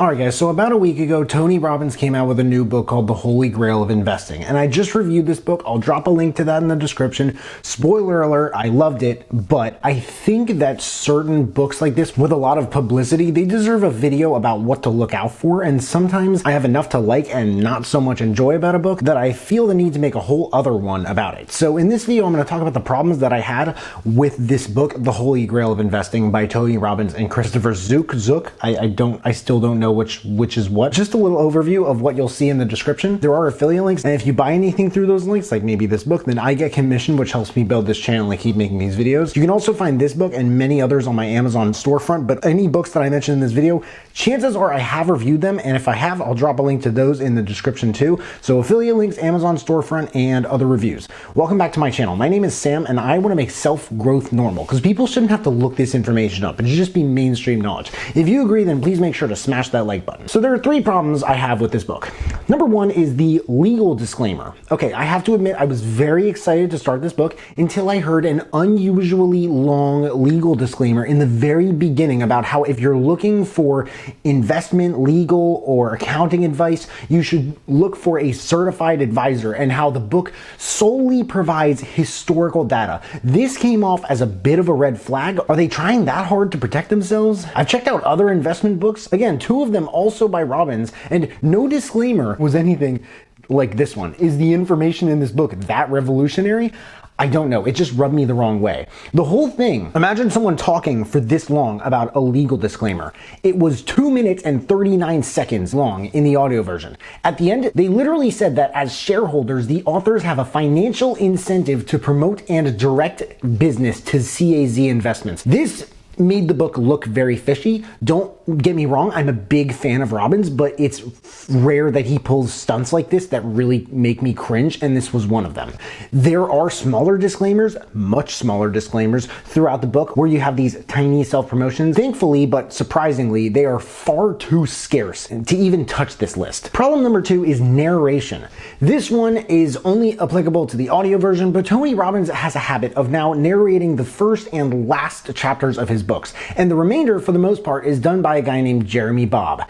Alright guys, so about a week ago, Tony Robbins came out with a new book called The Holy Grail of Investing. And I just reviewed this book. I'll drop a link to that in the description. Spoiler alert, I loved it, but I think that certain books like this with a lot of publicity, they deserve a video about what to look out for. And sometimes I have enough to like and not so much enjoy about a book that I feel the need to make a whole other one about it. So in this video, I'm going to talk about the problems that I had with this book, The Holy Grail of Investing by Tony Robbins and Christopher Zook. I still don't know which is what. Just a little overview of what you'll see in the description. There are affiliate links, and if you buy anything through those links, like maybe this book, then I get commission, which helps me build this channel and keep making these videos. You can also find this book and many others on my Amazon storefront, but any books that I mentioned in this video, chances are I have reviewed them, and if I have, I'll drop a link to those in the description too. So affiliate links, Amazon storefront, and other reviews. Welcome back to my channel. My name is Sam, and I want to make self-growth normal, because people shouldn't have to look this information up. It should just be mainstream knowledge. If you agree, then please make sure to smash that like button. So there are three problems I have with this book. Number one is the legal disclaimer. Okay, I have to admit I was very excited to start this book until I heard an unusually long legal disclaimer in the very beginning about how if you're looking for investment, legal, or accounting advice, you should look for a certified advisor, and how the book solely provides historical data. This came off as a bit of a red flag. Are they trying that hard to protect themselves? I've checked out other investment books, again, two of them also by Robbins, and no disclaimer was anything like this one. Is the information in this book that revolutionary? I don't know. It just rubbed me the wrong way. The whole thing, imagine someone talking for this long about a legal disclaimer. It was 2 minutes and 39 seconds long in the audio version. At the end, they literally said that as shareholders, the authors have a financial incentive to promote and direct business to CAZ investments. This made the book look very fishy. Don't get me wrong, I'm a big fan of Robbins, but it's rare that he pulls stunts like this that really make me cringe, and this was one of them. There are smaller disclaimers, much smaller disclaimers throughout the book where you have these tiny self-promotions. Thankfully, but surprisingly, they are far too scarce to even touch this list. Problem number two is narration. This one is only applicable to the audio version, but Tony Robbins has a habit of now narrating the first and last chapters of his books, and the remainder, for the most part, is done by a guy named Jeremy Bobb.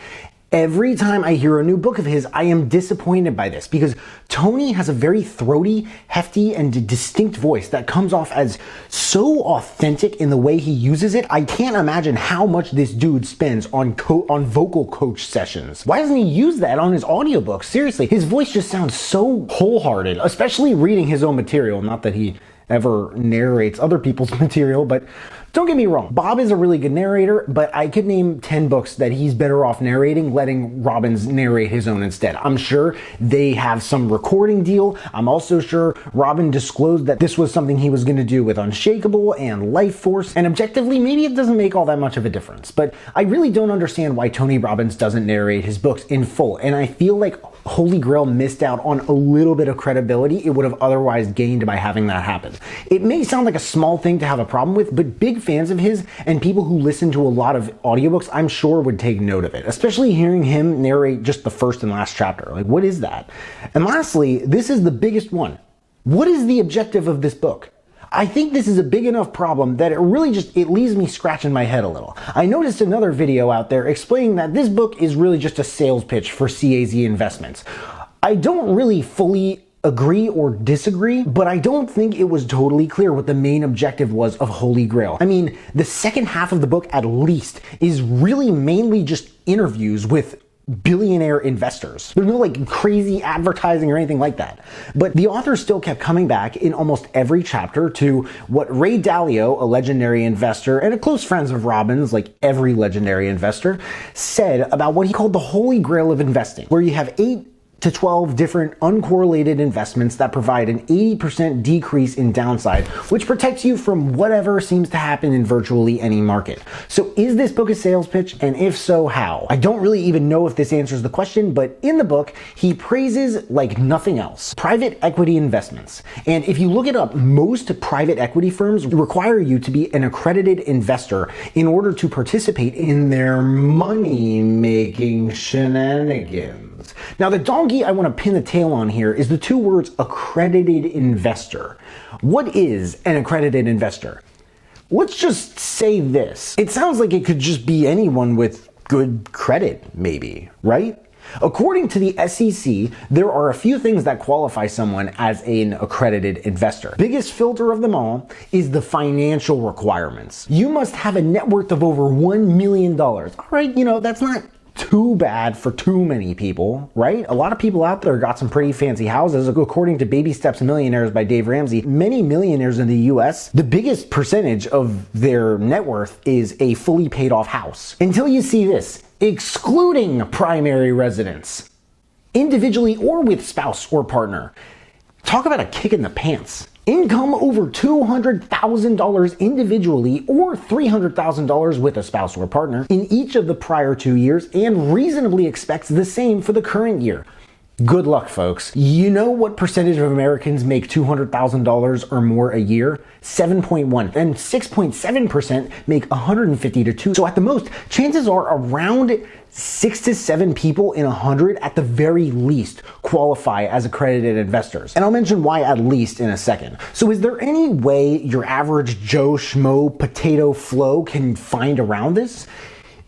Every time I hear a new book of his, I am disappointed by this, because Tony has a very throaty, hefty, and distinct voice that comes off as so authentic in the way he uses it. I can't imagine how much this dude spends on vocal coach sessions. Why doesn't he use that on his audiobooks? Seriously, his voice just sounds so wholehearted, especially reading his own material. Not that he ever narrates other people's material, but don't get me wrong, Bob is a really good narrator, but I could name 10 books that he's better off narrating, letting Robbins narrate his own instead. I'm sure they have some recording deal. I'm also sure Robbins disclosed that this was something he was going to do with Unshakable and Life Force, and objectively, maybe it doesn't make all that much of a difference, but I really don't understand why Tony Robbins doesn't narrate his books in full, and I feel like Holy Grail missed out on a little bit of credibility it would have otherwise gained by having that happen. It may sound like a small thing to have a problem with, but big fans of his and people who listen to a lot of audiobooks, I'm sure, would take note of it, especially hearing him narrate just the first and last chapter. Like, what is that? And lastly, this is the biggest one. What is the objective of this book? I think this is a big enough problem that it leaves me scratching my head a little. I noticed another video out there explaining that this book is really just a sales pitch for CAZ investments. I don't really fully agree or disagree, but I don't think it was totally clear what the main objective was of Holy Grail. I mean, the second half of the book, at least, is really mainly just interviews with billionaire investors. There's no like crazy advertising or anything like that. But the author still kept coming back in almost every chapter to what Ray Dalio, a legendary investor and a close friend of Robbins, like every legendary investor, said about what he called the Holy Grail of Investing, where you have 8 to 12 different uncorrelated investments that provide an 80% decrease in downside, which protects you from whatever seems to happen in virtually any market. So is this book a sales pitch? And if so, how? I don't really even know if this answers the question, but in the book, he praises, like nothing else, private equity investments. And if you look it up, most private equity firms require you to be an accredited investor in order to participate in their money-making shenanigans. Now, the donkey I want to pin the tail on here is the two words accredited investor. What is an accredited investor? Let's just say this. It sounds like it could just be anyone with good credit, maybe, right? According to the SEC, there are a few things that qualify someone as an accredited investor. Biggest filter of them all is the financial requirements. You must have a net worth of over $1 million. All right, that's not too bad for too many people, right? A lot of people out there got some pretty fancy houses. According to Baby Steps Millionaires by Dave Ramsey, many millionaires in the US, the biggest percentage of their net worth is a fully paid off house. Until you see this, excluding primary residence, individually or with spouse or partner. Talk about a kick in the pants. Income over $200,000 individually or $300,000 with a spouse or partner in each of the prior 2 years, and reasonably expects the same for the current year. Good luck, folks. You know what percentage of Americans make $200,000 or more a year? 7.1. And 6.7% make 150 to 2. So at the most, chances are around 6 to 7 people in 100 at the very least qualify as accredited investors. And I'll mention why at least in a second. So is there any way your average Joe Schmo potato Flo can find around this?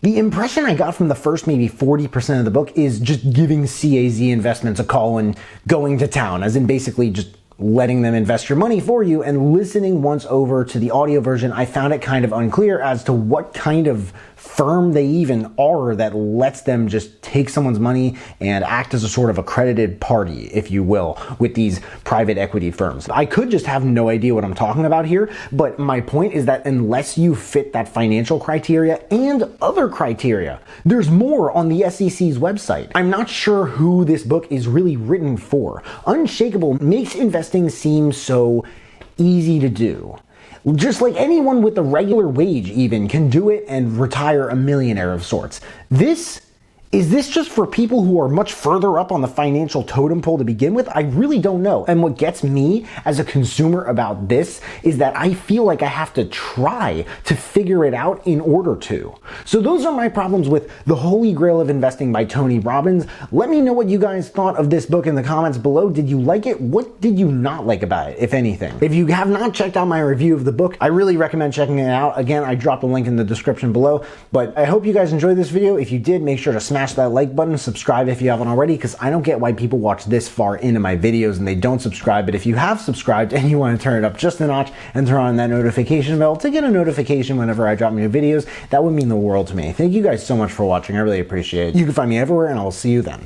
The impression I got from the first maybe 40% of the book is just giving CAZ Investments a call and going to town, as in basically just letting them invest your money for you. And listening once over to the audio version, I found it kind of unclear as to what kind of firm they even are that lets them just take someone's money and act as a sort of accredited party, if you will, with these private equity firms. I could just have no idea what I'm talking about here, but my point is that unless you fit that financial criteria and other criteria, there's more on the SEC's website. I'm not sure who this book is really written for. Unshakable makes investing seem so easy to do. Just like anyone with a regular wage even can do it and retire a millionaire of sorts. Is this just for people who are much further up on the financial totem pole to begin with? I really don't know. And what gets me as a consumer about this is that I feel like I have to try to figure it out in order to. So those are my problems with The Holy Grail of Investing by Tony Robbins. Let me know what you guys thought of this book in the comments below. Did you like it? What did you not like about it, if anything? If you have not checked out my review of the book, I really recommend checking it out. Again, I dropped a link in the description below. But I hope you guys enjoyed this video. If you did, make sure to smash that like button, subscribe if you haven't already, because I don't get why people watch this far into my videos and they don't subscribe. But if you have subscribed and you want to turn it up just a notch and turn on that notification bell to get a notification whenever I drop new videos, that would mean the world to me. Thank you guys so much for watching. I really appreciate it. You can find me everywhere, and I will see you then.